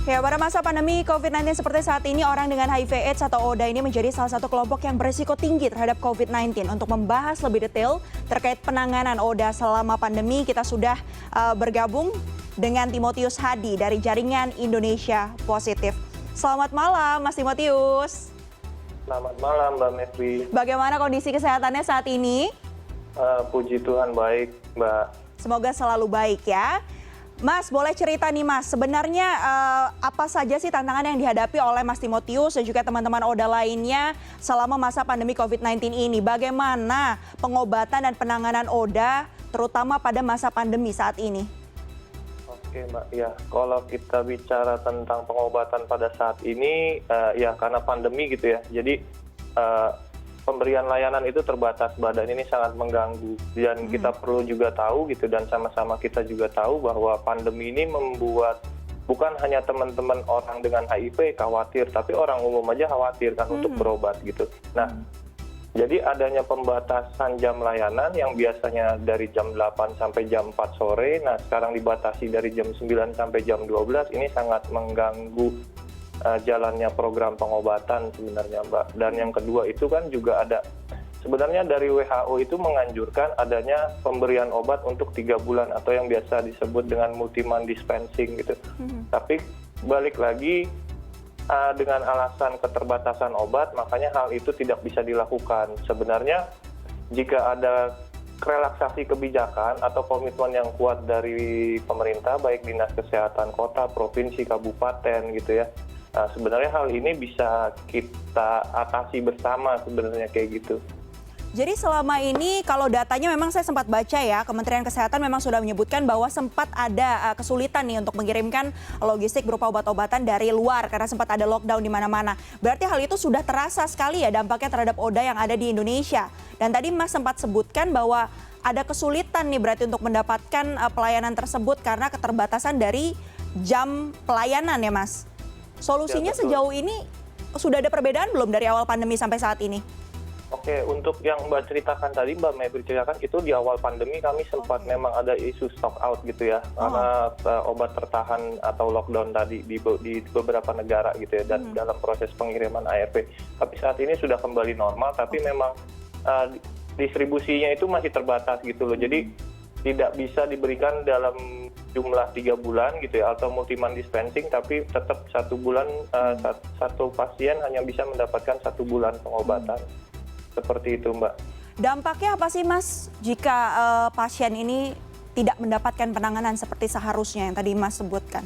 Ya, pada masa pandemi COVID-19 seperti saat ini, orang dengan HIV/AIDS atau ODA ini menjadi salah satu kelompok yang berisiko tinggi terhadap COVID-19. Untuk membahas lebih detail terkait penanganan ODA selama pandemi, kita sudah bergabung dengan Timotius Hadi dari Jaringan Indonesia Positif. Selamat malam, Mas Timotius. Selamat malam, Mbak Mevri. Bagaimana kondisi kesehatannya saat ini? Puji Tuhan baik, Mbak. Semoga selalu baik ya. Mas, boleh cerita nih Mas, sebenarnya apa saja sih tantangan yang dihadapi oleh Mas Timotius dan juga teman-teman ODA lainnya selama masa pandemi COVID-19 ini? Bagaimana pengobatan dan penanganan ODA terutama pada masa pandemi saat ini? Oke Mbak, ya kalau kita bicara tentang pengobatan pada saat ini, ya karena pandemi gitu ya, jadi pemberian layanan itu terbatas, badan ini sangat mengganggu dan kita perlu juga tahu gitu dan sama-sama kita juga tahu bahwa pandemi ini membuat bukan hanya teman-teman orang dengan HIV khawatir, tapi orang umum aja khawatir kan untuk berobat gitu. Nah, jadi adanya pembatasan jam layanan yang biasanya dari jam 8 sampai jam 4 sore, nah sekarang dibatasi dari jam 9 sampai jam 12, ini sangat mengganggu jalannya program pengobatan sebenarnya Mbak. Dan yang kedua itu kan juga ada, sebenarnya dari WHO itu menganjurkan adanya pemberian obat untuk 3 bulan atau yang biasa disebut dengan multi-month dispensing gitu. Tapi balik lagi dengan alasan keterbatasan obat, makanya hal itu tidak bisa dilakukan. Sebenarnya jika ada relaksasi kebijakan atau komitmen yang kuat dari pemerintah, baik dinas kesehatan kota, provinsi, kabupaten gitu ya, nah, sebenarnya hal ini bisa kita atasi bersama sebenarnya kayak gitu. Jadi selama ini kalau datanya memang saya sempat baca ya, Kementerian Kesehatan memang sudah menyebutkan bahwa sempat ada kesulitan nih untuk mengirimkan logistik berupa obat-obatan dari luar karena sempat ada lockdown di mana-mana. Berarti hal itu sudah terasa sekali ya dampaknya terhadap ODA yang ada di Indonesia. Dan tadi Mas sempat sebutkan bahwa ada kesulitan nih berarti untuk mendapatkan pelayanan tersebut karena keterbatasan dari jam pelayanan ya Mas. Solusinya ya, sejauh ini sudah ada perbedaan belum dari awal pandemi sampai saat ini? Oke, untuk yang Mbak ceritakan tadi, Mbak Mevri ceritakan itu di awal pandemi kami sempat memang ada isu stock out gitu ya, karena obat tertahan atau lockdown tadi di beberapa negara gitu ya, dan dalam proses pengiriman ARV. Tapi saat ini sudah kembali normal, tapi memang distribusinya itu masih terbatas gitu loh. Jadi tidak bisa diberikan dalam jumlah 3 bulan gitu ya, atau multi-month dispensing, tapi tetap 1 bulan satu pasien hanya bisa mendapatkan 1 bulan pengobatan. Seperti itu Mbak. Dampaknya apa sih Mas jika pasien ini tidak mendapatkan penanganan seperti seharusnya yang tadi Mas sebutkan?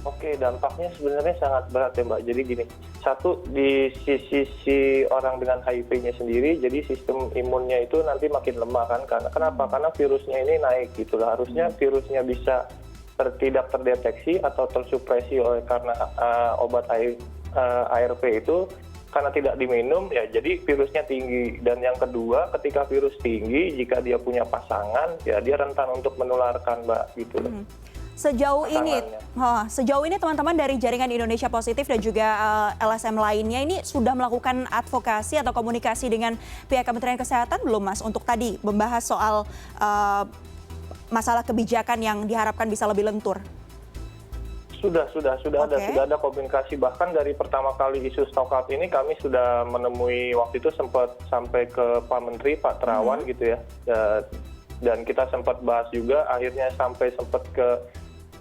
Oke, dampaknya sebenarnya sangat berat ya Mbak. Jadi gini, satu di sisi orang dengan HIV-nya sendiri, jadi sistem imunnya itu nanti makin lemah kan. Kenapa? Karena virusnya ini naik gitu lah. Harusnya virusnya bisa tidak terdeteksi atau tersupresi oleh karena obat ARV itu karena tidak diminum ya, jadi virusnya tinggi. Dan yang kedua, ketika virus tinggi, jika dia punya pasangan ya dia rentan untuk menularkan Mbak gitu loh. Sejauh ini teman-teman dari Jaringan Indonesia Positif dan juga LSM lainnya ini sudah melakukan advokasi atau komunikasi dengan pihak Kementerian Kesehatan belum Mas untuk tadi membahas soal masalah kebijakan yang diharapkan bisa lebih lentur? Sudah ada komunikasi, bahkan dari pertama kali isu stock out ini kami sudah menemui, waktu itu sempat sampai ke Pak Menteri, Pak Terawan gitu ya, dan kita sempat bahas juga, akhirnya sampai sempat ke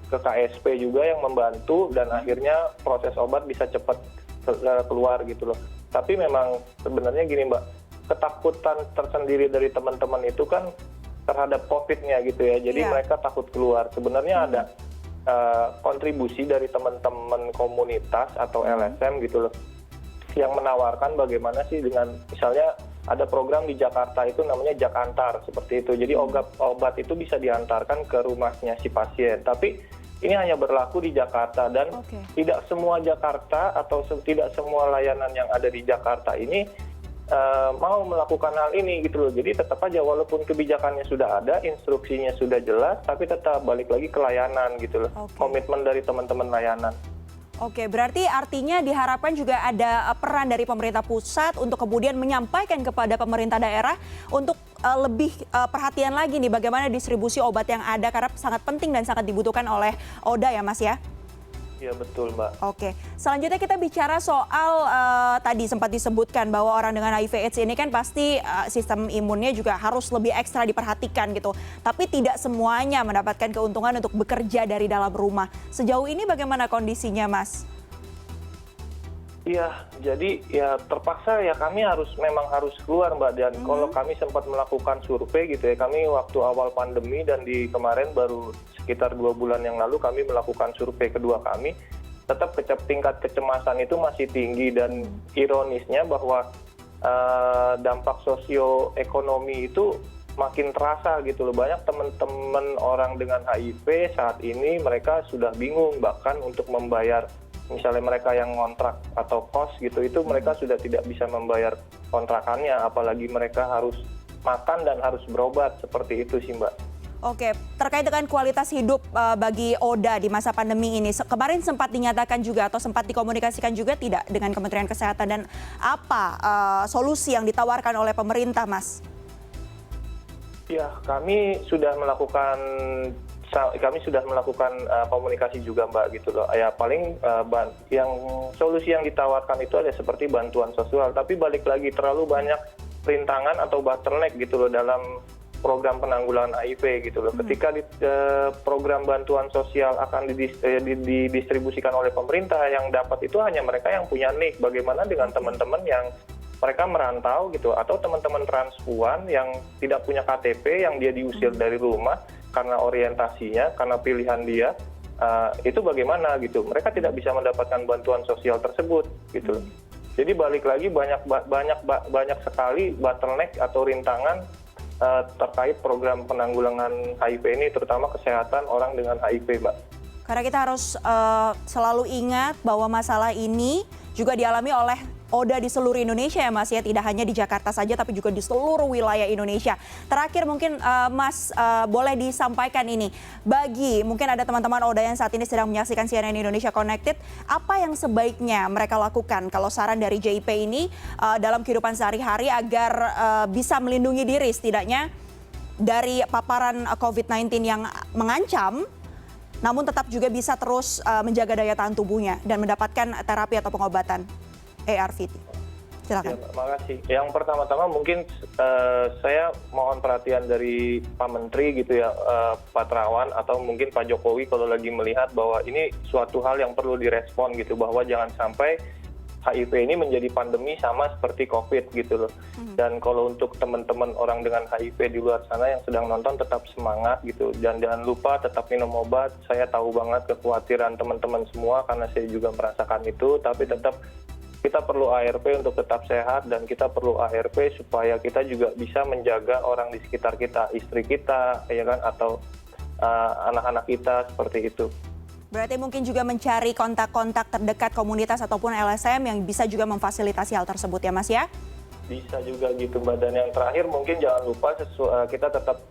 KSP juga yang membantu, dan akhirnya proses obat bisa cepat keluar gitu loh. Tapi memang sebenarnya gini Mbak, ketakutan tersendiri dari teman-teman itu kan terhadap COVID-nya gitu ya, jadi mereka takut keluar. Sebenarnya ada kontribusi dari teman-teman komunitas atau LSM gitu loh, yang menawarkan bagaimana sih dengan misalnya ada program di Jakarta itu namanya Jakantar seperti itu. Jadi obat itu bisa diantarkan ke rumahnya si pasien. Tapi ini hanya berlaku di Jakarta dan tidak semua Jakarta atau tidak semua layanan yang ada di Jakarta ini mau melakukan hal ini gitu loh. Jadi tetap aja walaupun kebijakannya sudah ada, instruksinya sudah jelas, tapi tetap balik lagi ke layanan gitu loh. Komitmen dari teman-teman layanan. Oke, berarti artinya diharapkan juga ada peran dari pemerintah pusat untuk kemudian menyampaikan kepada pemerintah daerah untuk lebih perhatian lagi nih bagaimana distribusi obat yang ada karena sangat penting dan sangat dibutuhkan oleh ODA ya Mas ya? Iya betul Mbak. Oke, selanjutnya kita bicara soal tadi sempat disebutkan bahwa orang dengan HIV/AIDS ini kan pasti sistem imunnya juga harus lebih ekstra diperhatikan gitu. Tapi tidak semuanya mendapatkan keuntungan untuk bekerja dari dalam rumah. Sejauh ini bagaimana kondisinya, Mas? Iya, jadi ya terpaksa ya kami memang harus keluar Mbak. Dan kalau kami sempat melakukan survei gitu ya, kami waktu awal pandemi dan di kemarin baru sekitar 2 bulan yang lalu kami melakukan survei kedua kami, tetap tingkat kecemasan itu masih tinggi. Dan ironisnya bahwa dampak sosioekonomi itu makin terasa gitu loh. Banyak teman-teman orang dengan HIV saat ini mereka sudah bingung bahkan untuk membayar, misalnya mereka yang ngontrak atau kos gitu, itu mereka sudah tidak bisa membayar kontrakannya, apalagi mereka harus makan dan harus berobat, seperti itu sih Mbak. Oke, terkait dengan kualitas hidup bagi Oda di masa pandemi ini, kemarin sempat dinyatakan juga atau sempat dikomunikasikan juga tidak dengan Kementerian Kesehatan, dan apa solusi yang ditawarkan oleh pemerintah, Mas? Ya, kami sudah melakukan komunikasi juga Mbak gitu loh. Ya paling yang solusi yang ditawarkan itu ada seperti bantuan sosial, tapi balik lagi terlalu banyak rintangan atau bottleneck gitu loh dalam program penanggulangan HIV gitu loh. Ketika program bantuan sosial akan didistribusikan oleh pemerintah, yang dapat itu hanya mereka yang punya NIK. Bagaimana dengan teman-teman yang mereka merantau gitu, atau teman-teman transpuan yang tidak punya KTP, yang dia diusir dari rumah karena orientasinya, karena pilihan dia, itu bagaimana gitu. Mereka tidak bisa mendapatkan bantuan sosial tersebut gitu loh. Jadi balik lagi banyak sekali bottleneck atau rintangan terkait program penanggulangan HIV ini, terutama kesehatan orang dengan HIV, Mbak. Karena kita harus selalu ingat bahwa masalah ini juga dialami oleh Oda di seluruh Indonesia ya Mas ya, tidak hanya di Jakarta saja tapi juga di seluruh wilayah Indonesia. Terakhir mungkin Mas boleh disampaikan ini, bagi mungkin ada teman-teman Oda yang saat ini sedang menyaksikan CNN Indonesia Connected, apa yang sebaiknya mereka lakukan kalau saran dari JIP ini dalam kehidupan sehari-hari agar bisa melindungi diri setidaknya dari paparan COVID-19 yang mengancam, namun tetap juga bisa terus menjaga daya tahan tubuhnya dan mendapatkan terapi atau pengobatan ARVT. Silakan. Ya, terima kasih. Yang pertama-tama mungkin saya mohon perhatian dari Pak Menteri gitu ya, Pak Terawan atau mungkin Pak Jokowi kalau lagi melihat bahwa ini suatu hal yang perlu direspon gitu, bahwa jangan sampai HIV ini menjadi pandemi sama seperti COVID gitu loh. Dan kalau untuk teman-teman orang dengan HIV di luar sana yang sedang nonton, tetap semangat gitu. Dan jangan lupa tetap minum obat. Saya tahu banget kekhawatiran teman-teman semua karena saya juga merasakan itu. Tapi tetap kita perlu ARV untuk tetap sehat, dan kita perlu ARV supaya kita juga bisa menjaga orang di sekitar kita, istri kita, ya kan, atau anak-anak kita, seperti itu. Berarti mungkin juga mencari kontak-kontak terdekat komunitas ataupun LSM yang bisa juga memfasilitasi hal tersebut ya Mas ya? Bisa juga gitu Mbak. Dan yang terakhir mungkin jangan lupa kita tetap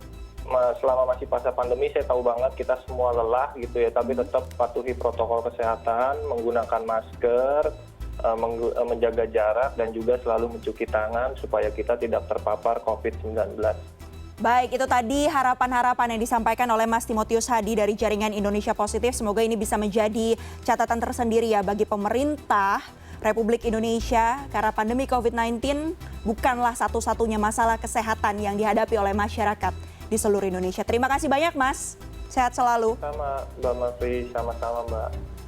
selama masih masa pandemi, saya tahu banget kita semua lelah gitu ya, tapi tetap patuhi protokol kesehatan, menggunakan masker, menjaga jarak, dan juga selalu mencuci tangan supaya kita tidak terpapar COVID-19. Baik, itu tadi harapan-harapan yang disampaikan oleh Mas Timotius Hadi dari Jaringan Indonesia Positif. Semoga ini bisa menjadi catatan tersendiri ya bagi pemerintah Republik Indonesia, karena pandemi COVID-19 bukanlah satu-satunya masalah kesehatan yang dihadapi oleh masyarakat di seluruh Indonesia. Terima kasih banyak Mas, sehat selalu. Sama Mbak Mafri, sama-sama Mbak.